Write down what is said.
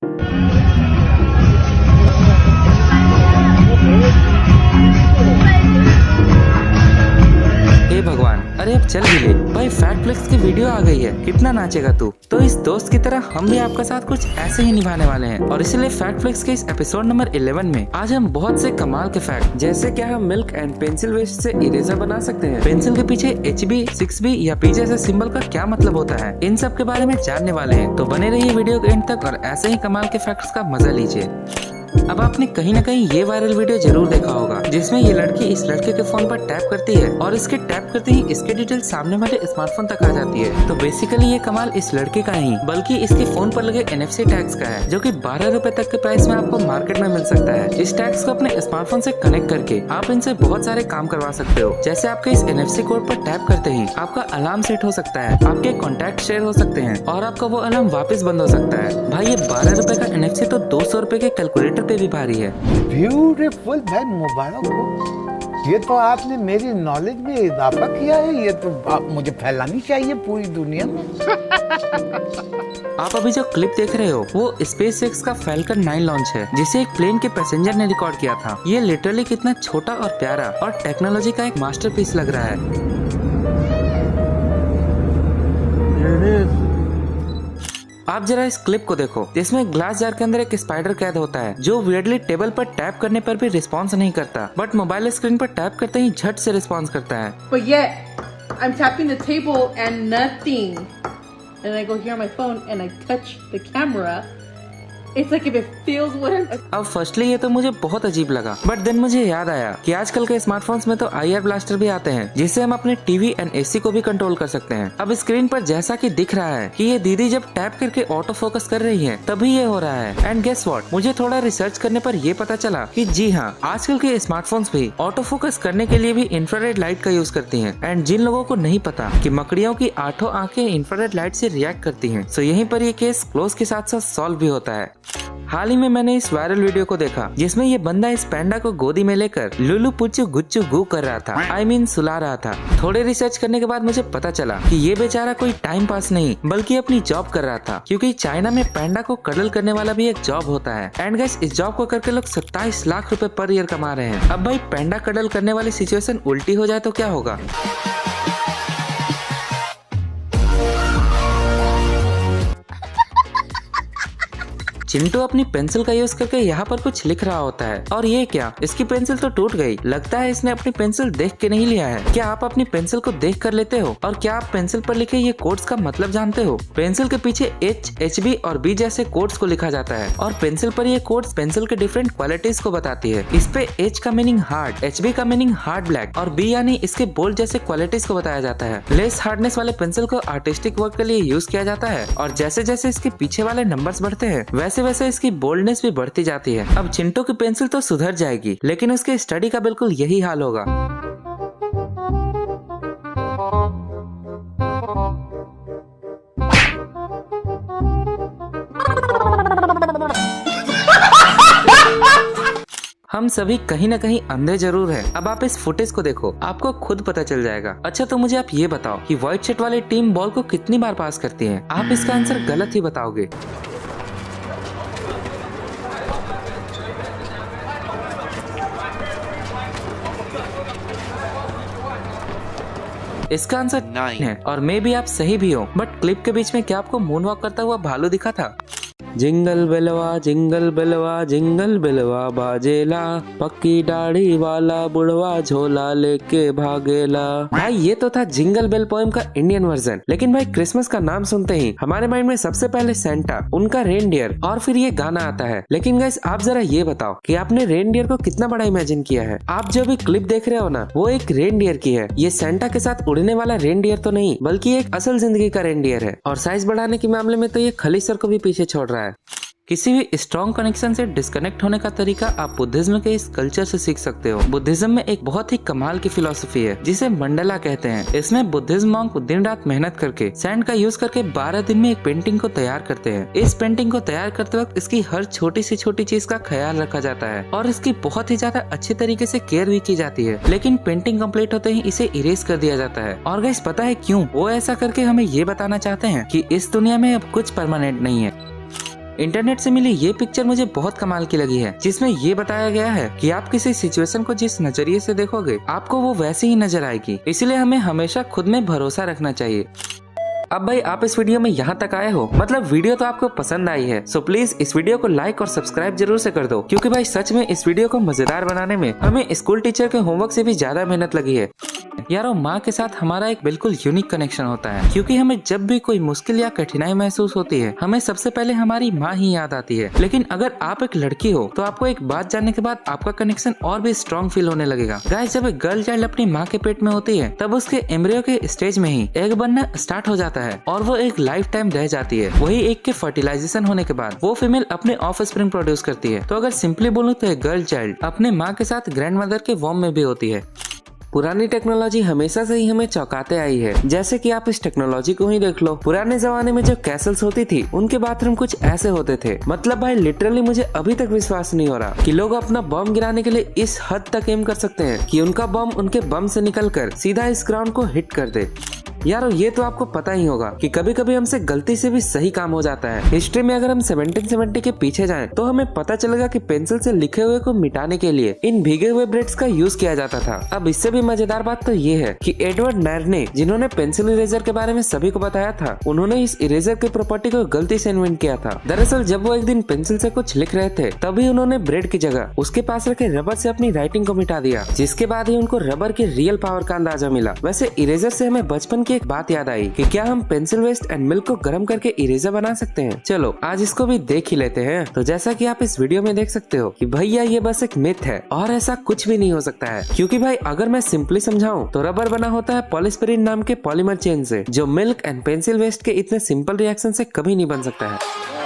हे भगवान, अरे अब चल भी ले भाई, फैक्ट फ्लिक्स की वीडियो आ गई है, कितना नाचेगा तू। तो इस दोस्त की तरह हम भी आपका साथ कुछ ऐसे ही निभाने वाले हैं, और इसलिए फैक्ट फ्लिक्स के इस एपिसोड नंबर 11 में आज हम बहुत से कमाल के फैक्ट, जैसे क्या हम मिल्क एंड पेंसिल वेस्ट से इरेजर बना सकते हैं, पेंसिल के पीछे HB 6B या P जैसे सिंबल का क्या मतलब होता है, इन सब के बारे में जानने वाले हैं। तो बने रहिए वीडियो के एंड तक और ऐसे ही कमाल के फैक्ट्स का मजा लीजिए। अब आपने कहीं न कहीं ये वायरल वीडियो जरूर देखा होगा, जिसमें ये लड़की इस लड़के के फोन पर टैप करती है और इसके टैप करते ही इसके डिटेल सामने वाले स्मार्टफोन तक आ जाती है। तो बेसिकली ये कमाल इस लड़के का नहीं बल्कि इसके फोन पर लगे NFC टैग्स का है, जो कि 12 रुपए तक के प्राइस में आपको मार्केट में मिल सकता है। इस टैग्स को अपने स्मार्टफोन से कनेक्ट करके आप इनसे बहुत सारे काम करवा सकते हो, जैसे आपके इस NFC कोड पर टैप करते ही आपका अलार्म सेट हो सकता है, आपके कॉन्टैक्ट शेयर हो सकते हैं और आपका वो अलार्म वापस बंद हो सकता है। भाई ये 12 रुपए का NFC तो 200 रुपए के कैलकुलेटर पे भी भारी है। ब्यूटीफुल भाई, मुबारक हो। ये तो आपने मेरी नॉलेज में इजाफा किया है, ये तो मुझे फैलानी चाहिए पूरी दुनिया में। आप अभी जो क्लिप देख रहे हो वो SpaceX का Falcon 9 लॉन्च है, जिसे एक प्लेन के पैसेंजर ने रिकॉर्ड किया था। ये लिटरली कितना छोटा और प्यारा और टेक्नोलॉजी का एक मास्टरपीस लग रहा है। आप जरा इस क्लिप को देखो, जिसमें ग्लास जार के अंदर एक स्पाइडर कैद होता है, जो वियर्डली टेबल पर टैप करने पर भी रिस्पॉन्स नहीं करता, बट मोबाइल स्क्रीन पर टैप करते ही झट से रिस्पॉन्स करता है। But yet, I'm tapping the table and nothing. And I go here on my phone and I touch the camera. It's like if it feels what I'm... अब firstly ये तो मुझे बहुत अजीब लगा, बट देन मुझे याद आया कि आजकल के स्मार्टफोन्स में तो IR ब्लास्टर भी आते हैं, जिससे हम अपने टीवी एंड AC को भी कंट्रोल कर सकते हैं। अब स्क्रीन पर जैसा कि दिख रहा है कि ये दीदी जब टैप करके ऑटो फोकस कर रही है तभी ये हो रहा है। एंड गेस व्हाट, मुझे थोड़ा रिसर्च करने पर ये पता चला कि जी हाँ, आजकल के स्मार्टफोन्स भी ऑटो फोकस करने के लिए भी इंफ्रारेड लाइट का यूज करती है। एंड जिन लोगों को नहीं पता कि मकड़ियों की 8 आंखें इंफ्रारेड लाइट से रिएक्ट करती हैं, सो यहीं पर ये केस क्लोज के साथ साथ सॉल्व भी होता है। हाल ही में मैंने इस वायरल वीडियो को देखा, जिसमें ये बंदा इस पैंडा को गोदी में लेकर लुलु पुच्चू गुच्चू गू कर रहा था, I mean सुला रहा था। थोड़े रिसर्च करने के बाद मुझे पता चला कि ये बेचारा कोई टाइम पास नहीं बल्कि अपनी जॉब कर रहा था, क्योंकि चाइना में पैंडा को कडल करने वाला भी एक जॉब होता है। एंड गाइस, इस जॉब को करके लोग 27 लाख रुपए पर ईयर कमा रहे हैं। अब भाई पैंडा कडल करने वाली सिचुएशन उल्टी हो जाए तो क्या होगा। चिंटू अपनी पेंसिल का यूज करके यहाँ पर कुछ लिख रहा होता है, और ये क्या, इसकी पेंसिल तो टूट गई। लगता है इसने अपनी पेंसिल देख के नहीं लिया है। क्या आप अपनी पेंसिल को देख कर लेते हो? और क्या आप पेंसिल पर लिखे ये कोड्स का मतलब जानते हो? पेंसिल के पीछे H, HB और B जैसे कोड्स को लिखा जाता है, और पेंसिल पर ये कोड्स पेंसिल के डिफरेंट क्वालिटीज को बताती है। इस पे H का मीनिंग हार्ड, HB का मीनिंग हार्ड ब्लैक और B यानी इसके बोल्ड जैसे क्वालिटीज को बताया जाता है। लेस हार्डनेस वाले पेंसिल को आर्टिस्टिक वर्क के लिए यूज किया जाता है, और जैसे जैसे इसके पीछे वाले नंबर्स बढ़ते हैं वैसे इसकी बोल्डनेस भी बढ़ती जाती है। अब चिंटू की पेंसिल तो सुधर जाएगी, लेकिन उसके स्टडी का बिल्कुल यही हाल होगा। हम सभी कहीं न कहीं अंधे जरूर हैं। अब आप इस फुटेज को देखो, आपको खुद पता चल जाएगा। अच्छा, तो मुझे आप ये बताओ कि व्हाइट शर्ट वाली टीम बॉल को कितनी बार पास करती है? आप इसका आंसर गलत ही बताओगे। इसका आंसर 9 है, और मे भी आप सही भी हो, बट क्लिप के बीच में क्या आपको मून वॉक करता हुआ भालू दिखा था? Jingle Belwa jingle Belwa jingle Belwa बाजेला, पक्की दाढ़ी वाला बुढ़वा झोला लेके भागेला। भाई ये तो था जिंगल बेल पोएम का इंडियन वर्जन, लेकिन भाई क्रिसमस का नाम सुनते ही हमारे माइंड में सबसे पहले सेंटा, उनका रेनडियर और फिर ये गाना आता है। लेकिन गाइस, आप जरा ये बताओ कि आपने रेनडियर को कितना बड़ा इमेजिन किया है? आप जो भी क्लिप देख रहे हो ना, वो एक रेनडियर की है। ये सेंटा के साथ उड़ने वाला रेनडियर तो नहीं, बल्कि एक असल जिंदगी का रेनडियर है, और साइज बढ़ाने के मामले में तो ये खलीसर को भी पीछे छोड़ रहा है। किसी भी स्ट्रॉन्ग कनेक्शन से डिस्कनेक्ट होने का तरीका आप बुद्धिज्म के इस कल्चर से सीख सकते हो। बुद्धिज्म में एक बहुत ही कमाल की फिलॉसफी है, जिसे मंडला कहते हैं। इसमें बुद्धिज्म मॉन्क दिन रात मेहनत करके सैंड का यूज करके 12 दिन में एक पेंटिंग को तैयार करते हैं। इस पेंटिंग को तैयार करते वक्त इसकी हर छोटी से छोटी चीज का ख्याल रखा जाता है, और इसकी बहुत ही ज्यादा अच्छी तरीके से केयर भी की जाती है। लेकिन पेंटिंग कंप्लीट होते ही इसे इरेज कर दिया जाता है। और गाइस, पता है क्यों? वो ऐसा करके हमें ये बताना चाहते हैं कि इस दुनिया में अब कुछ परमानेंट नहीं है। इंटरनेट से मिली ये पिक्चर मुझे बहुत कमाल की लगी है, जिसमें ये बताया गया है कि आप किसी सिचुएशन को जिस नजरिए से देखोगे आपको वो वैसी ही नजर आएगी। इसलिए हमें हमेशा खुद में भरोसा रखना चाहिए। अब भाई आप इस वीडियो में यहाँ तक आए हो, मतलब वीडियो तो आपको पसंद आई है, सो प्लीज इस वीडियो को लाइक और सब्सक्राइब जरूर से कर दो, क्योंकि भाई सच में इस वीडियो को मजेदार बनाने में हमें स्कूल टीचर के होमवर्क से भी ज्यादा मेहनत लगी है। यारो माँ के साथ हमारा एक बिल्कुल यूनिक कनेक्शन होता है, क्योंकि हमें जब भी कोई मुश्किल या कठिनाई महसूस होती है हमें सबसे पहले हमारी माँ ही याद आती है। लेकिन अगर आप एक लड़की हो तो आपको एक बात जानने के बाद आपका कनेक्शन और भी स्ट्रॉन्ग फील होने लगेगा। गाइस, जब एक गर्ल चाइल्ड अपनी माँ के पेट में होती है तब उसके एम्ब्रियो के स्टेज में ही एग बनना स्टार्ट हो जाता है और वो एक लाइफ टाइम रह जाती है। वही एग के फर्टिलाइजेशन होने के बाद वो फीमेल अपने ऑफ स्प्रिंग प्रोड्यूस करती है। तो अगर सिंपली बोलूँ तो एक गर्ल चाइल्ड अपने माँ के साथ ग्रैंड मदर के वॉर्म में भी होती है। पुरानी टेक्नोलॉजी हमेशा से ही हमें चौंकाते आई है, जैसे कि आप इस टेक्नोलॉजी को ही देख लो। पुराने जमाने में जो कैसल्स होती थी उनके बाथरूम कुछ ऐसे होते थे। मतलब भाई लिटरली मुझे अभी तक विश्वास नहीं हो रहा कि लोग अपना बम गिराने के लिए इस हद तक एम कर सकते हैं कि उनका बम उनके बम से निकलकर सीधा इस ग्राउंड को हिट कर दे। यारो ये तो आपको पता ही होगा कि कभी कभी हमसे गलती से भी सही काम हो जाता है। हिस्ट्री में अगर हम 1770 के पीछे जाएं तो हमें पता चलेगा कि पेंसिल से लिखे हुए को मिटाने के लिए इन भीगे हुए ब्रेड्स का यूज किया जाता था। अब इससे भी मजेदार बात तो ये है कि एडवर्ड नायर ने, जिन्होंने पेंसिल इरेजर के बारे में सभी को बताया था, उन्होंने इस इरेजर के प्रॉपर्टी को गलती से इन्वेंट किया था। दरअसल जब वो एक दिन पेंसिल से कुछ लिख रहे थे तभी उन्होंने ब्रेड की जगह उसके पास रखे रबर से अपनी राइटिंग को मिटा दिया, जिसके बाद ही उनको रबर की रियल पावर का अंदाजा मिला। वैसे इरेजर से हमें बचपन की एक बात याद आई कि क्या हम पेंसिल वेस्ट एंड मिल्क को गर्म करके इरेजर बना सकते हैं। चलो आज इसको भी देख ही लेते हैं। तो जैसा कि आप इस वीडियो में देख सकते हो कि भैया ये बस एक मिथ है और ऐसा कुछ भी नहीं हो सकता है, क्योंकि भाई अगर मैं सिंपली समझाऊं तो रबर बना होता है पॉलीस्पिरीन नाम के पॉलीमर चेन से, जो मिल्क एंड पेंसिल वेस्ट के इतने सिंपल रिएक्शन से कभी नहीं बन सकता है।